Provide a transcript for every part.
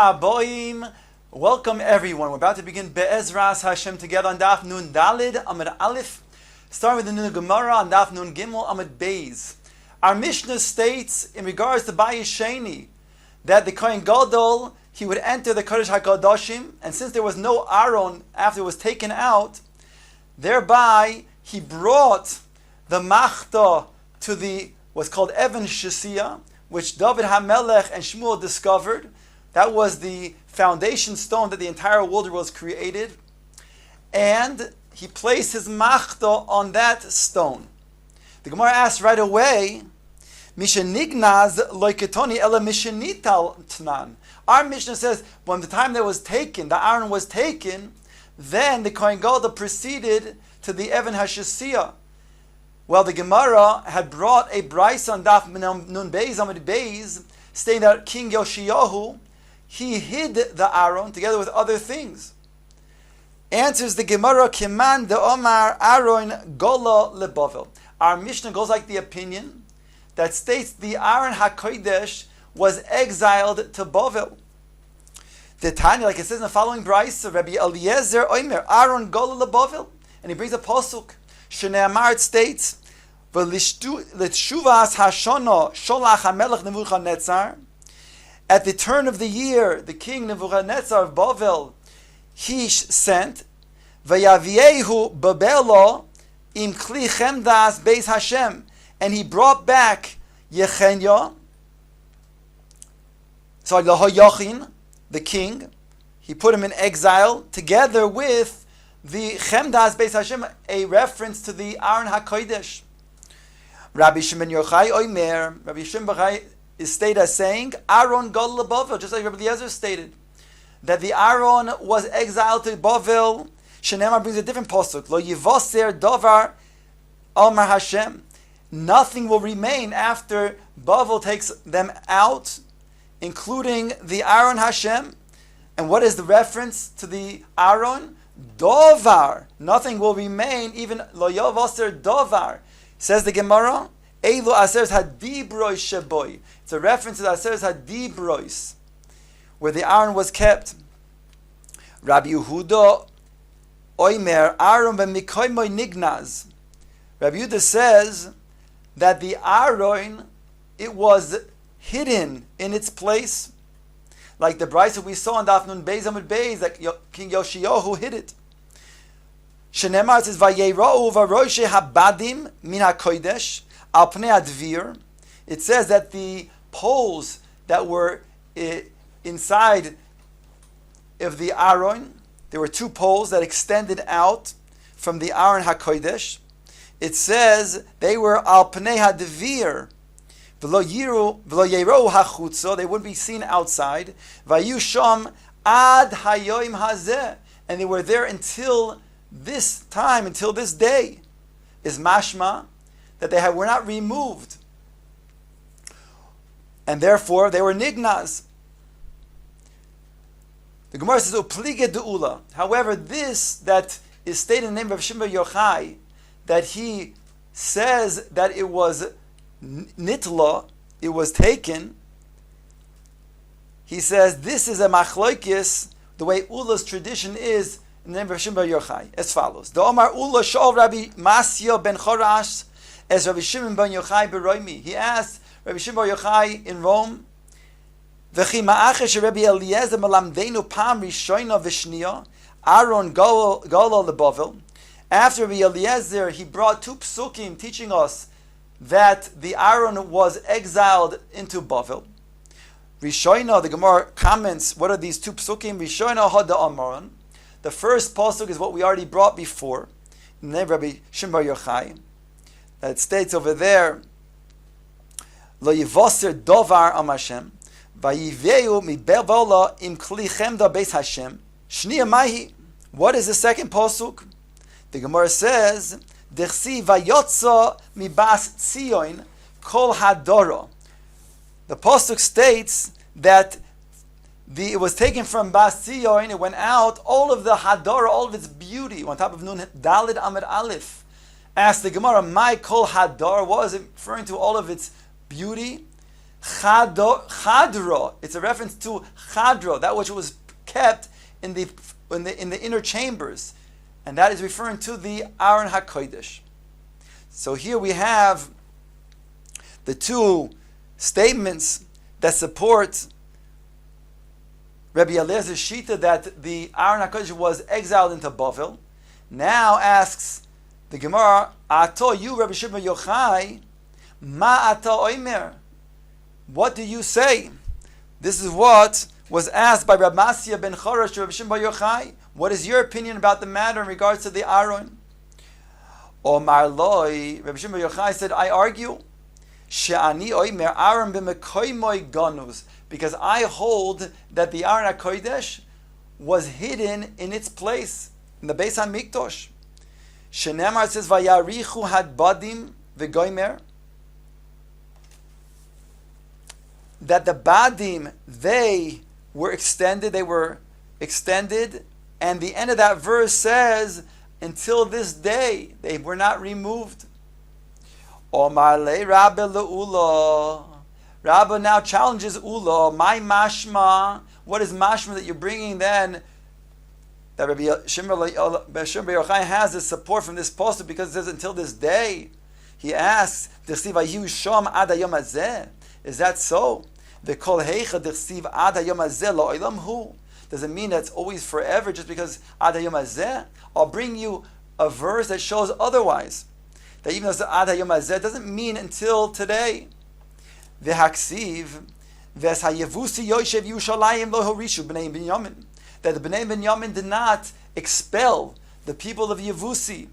Aboim. Welcome everyone. We're about to begin Be'ezras Hashem together on Daf Nun Dalid Amud Aleph. Starting with the Nun Gemara on Daf Nun Gimel Amud Beis. Our Mishnah states in regards to Bayis Sheni that the Kohen Gadol, he would enter the Kodesh HaKadoshim, and since there was no Aaron after it was taken out, thereby he brought the Machta to the what's called Evan Shesiyah, which David HaMelech and Shmuel discovered. That was the foundation stone that the entire world was created. And he placed his machta on that stone. The Gemara asks right away, Mishenignaz loiketoni ela mishenital tnan. Our Mishnah says, when the time that was taken, the Aaron was taken, then the Kohen Gadol proceeded to the Evan HaShesiyah. Well, the Gemara had brought a Bryce on Daf Nun Beis Amud Beis, stating that King Yirmiyahu, he hid the Aaron together with other things. Answers the Gemara, Kiman de Omar Aaron Gola leBavel. Our Mishnah goes like the opinion that states the Aaron HaKodesh was exiled to Bavel. The Tanya, like it says in the following Bryce, Rabbi Eliezer Omer Aaron Gola leBavel, and he brings a pasuk. Shneamar, it states, L'tshuvas Hashana Sholach HaMelech Nebuchadnezzar. At the turn of the year, the king Nebuchadnezzar of Bavel, he sent, Vayaviehu Babelo im Kli Chemdas Beis Hashem, and he brought back Yechenya, Lahayachin, the king. He put him in exile together with the Chemdas Beis Hashem, a reference to the Aaron HaKodesh. Rabbi Shimon Yochai Omer, Rabbi Shimon Yochai is stated as saying, Aaron Gadol leBavel, just like Rabbi Eliezer stated, that the Aaron was exiled to Bavel. Shneamar brings a different pasuk, Lo yivaser davar Amar Hashem. Nothing will remain after Bavel takes them out, including the Aaron Hashem. And what is the reference to the Aaron? Dovar. Nothing will remain, even Lo yivaser davar. Says the Gemara, Eilu Aseres Hadibrois Sheboy. It's a reference to the Aseres Hadibrois, where the Aaron was kept. Rabbi Yehuda Oimer Aaron b'mikoymoi nignaz. Rabbi Yehuda says that the Aaron, it was hidden in its place, like the Bryce that we saw in Daf Nun Beis Amud Beis, that King Yoshiyahu hid it. Shneamar says, Vayera'u v'roshe habadim min hakodesh al pnei advir. It says that the poles that were inside of the Aaron, there were two poles that extended out from the Aaron HaKodesh. It says they were al pnei hadvir v'lo yerou hachutzo. They wouldn't be seen outside. Vayu sham ad hayoim hazeh, and they were there until this time, until this day. Is mashma that they were not removed, and therefore they were nignaz. The Gemara says, Uplige de'ula. However, this that is stated in the name of Shimon Yochai, that he says that it was nitla, it was taken, he says this is a machloikis, the way Ula's tradition is in the name of Shimon Yochai, as follows. The Omar Ula Shol Rabbi Masya ben Chorash as Rabbi Shimon ben Yochai beroimi. He asked Rabbi Shimon ben Yochai in Rome, V'chi ma'achesh Rabbi Eliezer malamdeinu pam rishoina v'shniya Aaron Gola leBavel. After Rabbi Eliezer, he brought two psukim teaching us that the Aaron was exiled into Bavel. Rishoina, the Gemara comments, what are these two psukim? Rishoina hada amaron. The first pasuk is what we already brought before, in the name of Rabbi Shimon bar Yochai. That states over there, Lo yivaser dovar am Hashem, vayiveu mi bevola im kli chemda beis Hashem, shniya mahi. What is the second pasuk? The Gemara says, Dechsi vayotza mi bas tzion kol hadoro. The pasuk states that it was taken from Bas Tzion, it went out, all of the Hadara, all of its beauty, on top of Nun Dalid Amud Aleph. Asked the Gemara, my Kol Hadar, what was it referring to all of its beauty? Chadra. It's a reference to Chadra, that which was kept in the inner chambers, and that is referring to the Aron HaKodesh. So here we have the two statements that support Rabbi Eliezer's Shita that the Aron HaKodesh was exiled into Bavel. Now asks the Gemara, Ato, you Rabbi Shimon Yochai, Ma Ato Oimer, what do you say? This is what was asked by Rabbi Masya ben Chorash to Rabbi Shimon Yochai. What is your opinion about the matter in regards to the Aron? Omar Loi, Rabbi Shimon Yochai said, I argue, She'ani Oimer Aron b'mekoymoi ganuz, because I hold that the Aron HaKodesh was hidden in its place, in the Beis HaMikdosh. Shenemar says, Vayarichu had badim v'goymer, that the badim, they were extended, and the end of that verse says, until this day, they were not removed. Omar le Rabbe le'ula. Rabbe now challenges Ula, my mashma, what is mashma that you're bringing then? That Rabbi Shimon Yochai has this support from this pasuk because it says until this day. He asks, is that so? Does it mean that it's always forever just because ad hayom hazeh? I'll bring you a verse that shows otherwise. That even though it's ad hayom hazeh, doesn't mean until today. V'haksiv ves hayevusi yoshev Yushalayim lo horishu b'nei Binyamin. That the Bnei Binyamin did not expel the people of Yevusi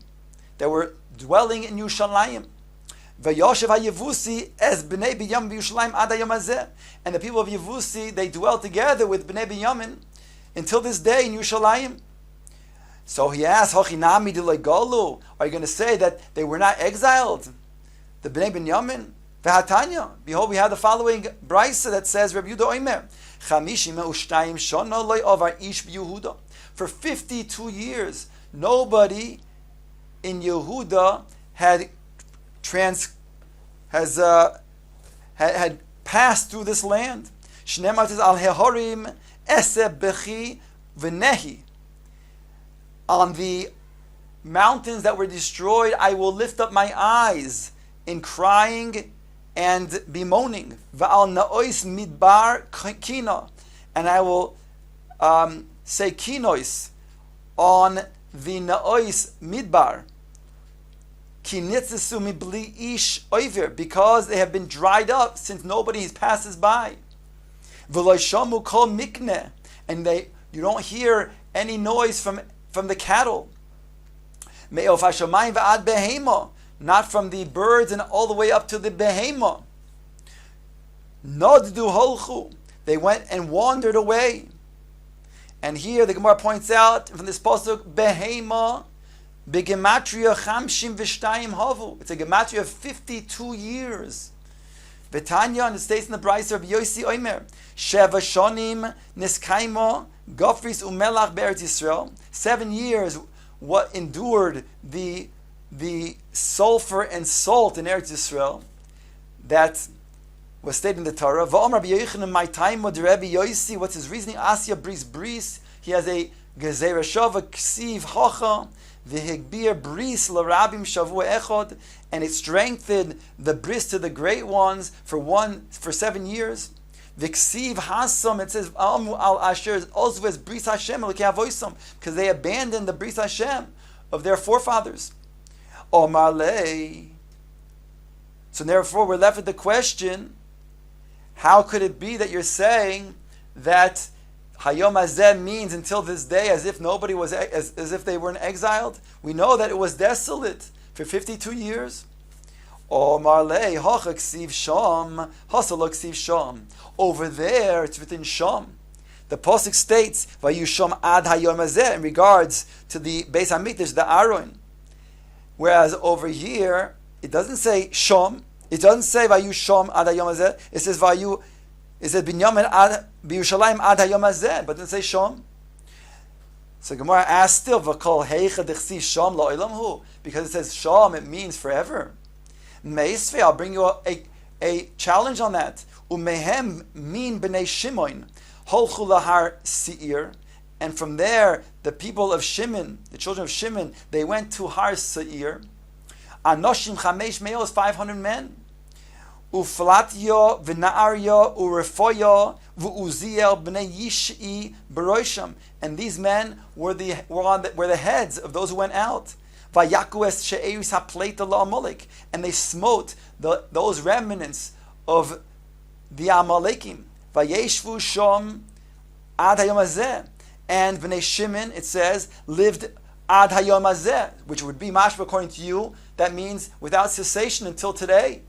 that were dwelling in Yushalayim. V'yoshev hayevusi es b'nei Binyamin b'Yushalayim ad hayom hazeh. And the people of Yevusi, they dwell together with Bnei Binyamin until this day in Yushalayim. So he asks, Hochinami d'lo golu. Are you going to say that they were not exiled? The Bnei Binyamin? V'hatanya. Behold, we have the following brisa that says, Rabbi Yehuda Omer, Chamishim u'shtayim shana lo avar ish b'Yehuda. For 52 years, nobody in Yehuda had passed through this land. Shneimar says, Al hehorim eseh bechi v'nehi. On the mountains that were destroyed, I will lift up my eyes in crying and bemoaning. Va'al na'ois midbar kina. And I will say kinois on the na'ois midbar. Kinitzesu mibli ish oiver, because they have been dried up since nobody passes by. V'lo shamu kol mikne, and you don't hear any noise from the cattle. Me'of hashamayim v'ad behema, not from the birds and all the way up to the behema. Noddu holchu, they went and wandered away. And here the Gemara points out from this pasuk, behema begematria chamshim v'shtayim havu. It's a gematria of 52 years. V'tanya, and it states in the Brisa of Yosi Omer, Sheva shonim niskaimo gofris umelach be'eretz Yisrael. 7 years what endured the sulfur and salt in Eretz Yisrael. That was stated in the Torah. V'om Rabbi Yochanan, my time with Rabbi Yosi, what's his reasoning? Asya bris. He has a gezer shava ksiv hocha v'higbir bris l'rabim shavua echod, and it strengthened the bris to the great ones for 7 years. V'ksiv hasam, it says almu al asher ozves bris Hashem l'kei avoisam, because they abandoned the bris Hashem of their forefathers. Omar lei. So therefore, we're left with the question: how could it be that you're saying that Hayom Hazeh means until this day, as if nobody was, as if they weren't exiled? We know that it was desolate for 52 years. Omar lei hocha ksiv sham hasalo ksiv sham. Over there, it's within Sham. The pasuk states Vayusham ad Hayom Hazeh in regards to the Beis Hamikdash, the Aron. Whereas over here, it doesn't say Sham. It doesn't say Vayusham ad Hayom Hazeh. It says Binyamin ad B'Yushalayim ad Hayom Hazeh, but it doesn't say Sham. So Gemara asks still, V'kol heicha dechsi Sham la'olam hu, because it says Sham, it means forever. Meisvei, I'll bring you a challenge on that. Umehem min b'nei Shimon holchu lahar Seir, and from there the people of Shimon, the children of Shimon, they went to Har Seir. Anoshim chamesh meos, 500 men. Uflatyo v'na'aryo urefoyo v'uziel b'nei Yish'i berosham, and these men were the heads of those who went out. Vayaku es she'eris hapleita la'amalek, and they smote those remnants of the Amalekim. Vayeshvu shom ad hayom hazeh, and Bnei Shimon, it says, lived ad hayom hazeh, which would be mashma according to you. That means without cessation until today.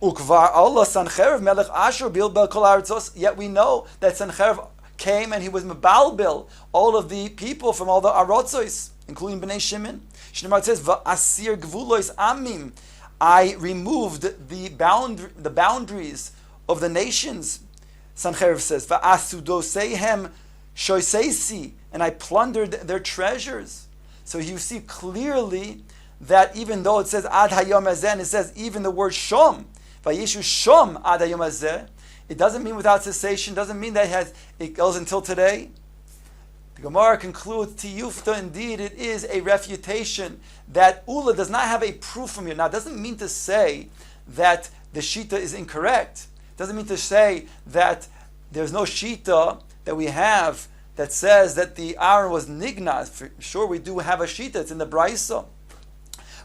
Ukvar Allah Sancherev melech Ashur bilbel kol haaretzos. Yet we know that Sancherev came and he was mebalbil all of the people from all the arotzos, including Bnei Shimon. Shneimar says, "Va'asir gvulos amim." I removed the boundaries of the nations. Sancherev says, "Va'asudoseihem shoiseisi," and I plundered their treasures. So you see clearly that even though it says ad hayom hazeh, and it says even the word shom, vayishu shom ad hayom hazeh, it doesn't mean without cessation. Doesn't mean that it goes until today. The Gemara concludes, Tiyufta, indeed it is a refutation that Ula does not have a proof from you. Now, it doesn't mean to say that the Shita is incorrect. It doesn't mean to say that there's no Shita that we have that says that the Aaron was Nignaz. For sure, we do have a Shita, it's in the Braisa.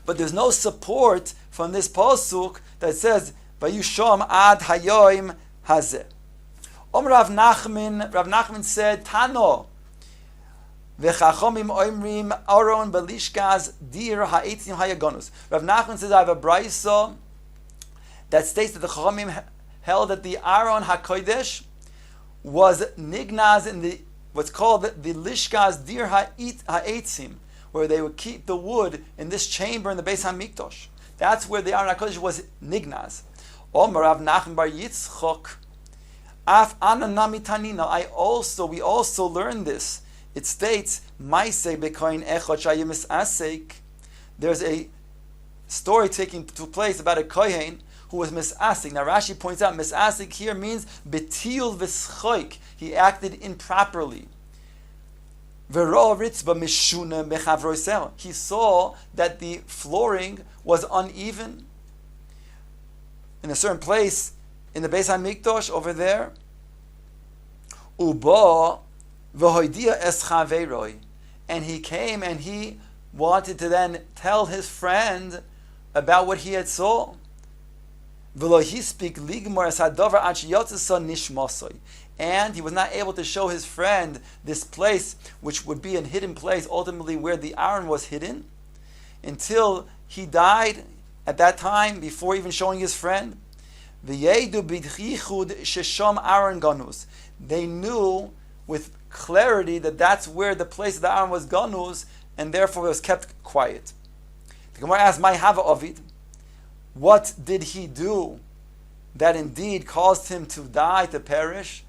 But there's no support from this Pasuk that says, Vayushom ad hayoim hazeh. Rav Nachman said, Tano, V'chachomim oimrim aron belishkaz dir ha'etzim hayagonus. Rav Nachman says, I have a Braisa that states that the Chachamim held that the Aron HaKodesh was nignaz in the what's called the lishkaz dir ha'etzim, where they would keep the wood in this chamber in the Beis HaMikdash. That's where the Aron HaKodesh was nignaz. Omer Rav Nachman bar Yitzchok, Af ananami tanina. We also learn this. It states, Maisei bekoin echot shayim misasek. There's a story taking place about a kohen who was misasik. Now Rashi points out misasik here means betil v'schoik. He acted improperly. V'ro ritzba mishuna mechavroisel. He saw that the flooring was uneven in a certain place in the Beis HaMikdash over there. Uba v'hoidia es chaveiroi. And he came and he wanted to then tell his friend about what he had saw. And he was not able to show his friend this place, which would be a hidden place, ultimately where the Aaron was hidden, until he died at that time, before even showing his friend. They knew with clarity that that's where the place of the Aaron was ganuz, and therefore it was kept quiet. The Gemara asks, "My hava Ovid, what did he do that indeed caused him to die, to perish?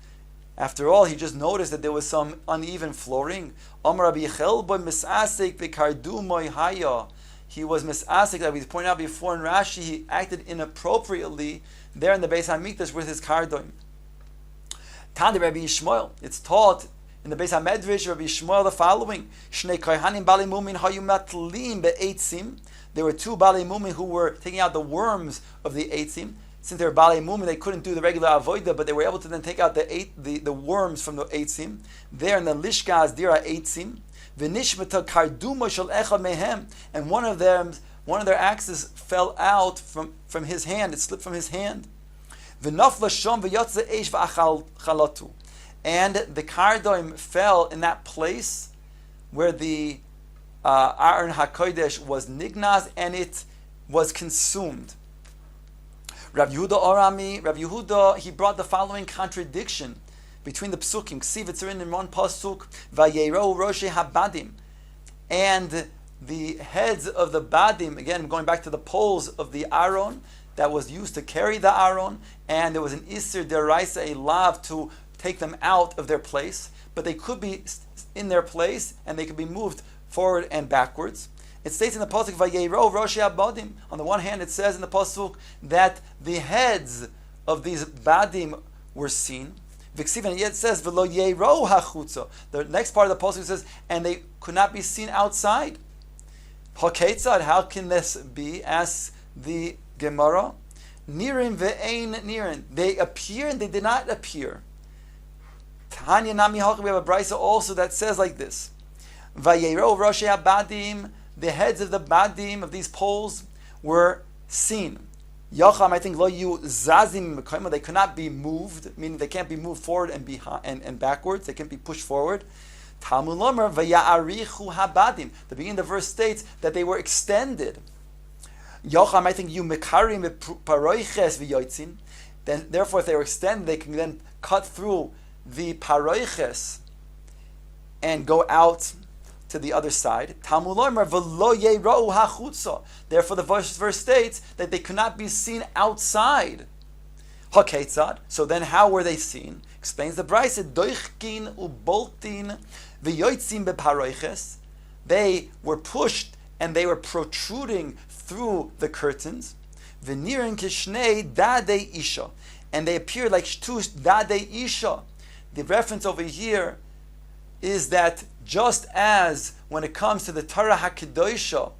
After all, he just noticed that there was some uneven flooring. Amar Rabbi Yechel boy misasek v'kardu moy haya." He was misasek, that we pointed out before in Rashi. He acted inappropriately there in the Beis HaMikdash with his kardoim. Tani Rabbi Yishmael, it's taught in the Beis HaMedrash, Rabbi Yishmael, the following: Shnei kohanim balei mumin hayu matlim be'etzim. There were two balei mumin who were taking out the worms of the eitzim. Since they were balei mumin, they couldn't do the regular avoida, but they were able to then take out the worms from the eitzim. There in the lishkaz dira eitzim, v'nishmata karduma shel echad mehem, and one of their axes fell out from his hand. It slipped from his hand. V'nafla shom v'yotze eish v'achal chalatu, and the kardoim fell in that place where the Aaron HaKodesh was nignaz, and it was consumed. Rav Yehuda, he brought the following contradiction between the psukim. Ksiv, it's written in one pasuk, Vayero Roshei Habadim, and the heads of the badim, again going back to the poles of the Aaron that was used to carry the Aaron, and there was an Isser Deraisa, a lav to take them out of their place, but they could be in their place and they could be moved forward and backwards. It states in the pasuk Vayero Roshi Abadim. On the one hand, it says in the pasuk that the heads of these badim were seen. And yet it says V'lo Yero Hachutza. The next part of the pasuk says, and they could not be seen outside. Haketzad, how can this be? Asks the Gemara. Nirin ve'ein nirin. They appear and they did not appear. Tanya Nami Halcha, we have a brisa also that says like this. Vayero Roshi Abadim, the heads of the badim, of these poles, were seen. Yacham, I think, lo yu zazim mekayma, they could not be moved, meaning they can't be moved forward and behind and backwards, they can't be pushed forward. Talmud Lomer, vaya'arichu habadim. The beginning of the verse states that they were extended. Yocham, I think, you mekarim paroiches v'yotzin. Then, therefore, if they were extended, they can then cut through the paroiches and go out to the other side. Talmud Lomer v'lo yerau hachutza. Therefore, the verse states that they could not be seen outside. Haketzad. So then, how were they seen? Explains the Brisa. Doichkin uboltin v'yotzin beparoiches. They were pushed and they were protruding through the curtains. V'nirin kishnei dadei isha, and they appeared like two dadei isha. The reference over here is that just as when it comes to the Torah HaKedosha,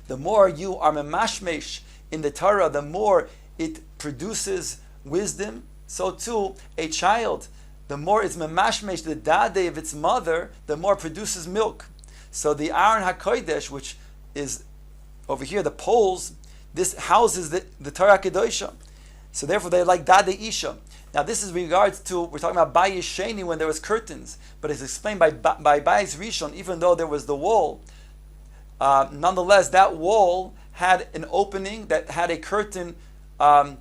the more you are memashmesh in the Torah, the more it produces wisdom. So too, a child, the more it's memashmesh the dadei of its mother, the more it produces milk. So the Aron HaKodesh, which is over here, the poles, this houses the Torah HaKedosha. So therefore they're like Dadei Isha. Now this is regards to, we're talking about Bayis Sheni when there was curtains, but it's explained by Bayis Rishon, even though there was the wall, nonetheless that wall had an opening that had a curtain on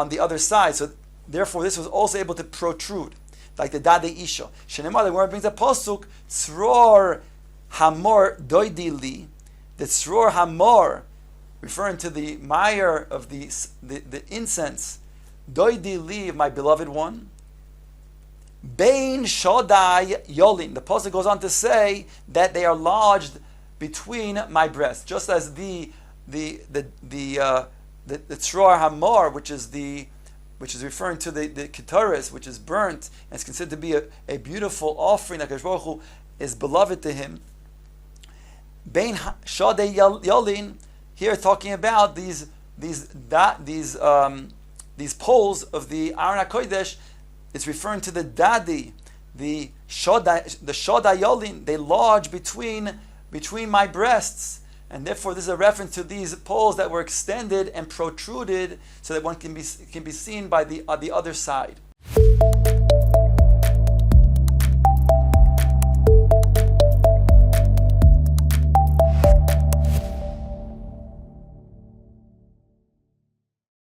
the other side. So therefore this was also able to protrude, like the Dadei Isha. Shenemar, the word brings a posuk, Tzror Hamor Doidili, the Tzror Hamor, referring to the mire of the incense, Doidili, my beloved one, Bein Shodai Yolin. The pasuk goes on to say that they are lodged between my breasts, just as the Tzror Hamor, which is referring to the Keteris, which is burnt and is considered to be a beautiful offering that HaKadosh Baruch Hu is beloved to him. Bein Shodai Yolin, here talking about these poles of the Aron HaKodesh. It's referring to the Dadi, the Shodai Yolin. They lodge between my breasts, and therefore this is a reference to these poles that were extended and protruded, so that one can be seen by the other side.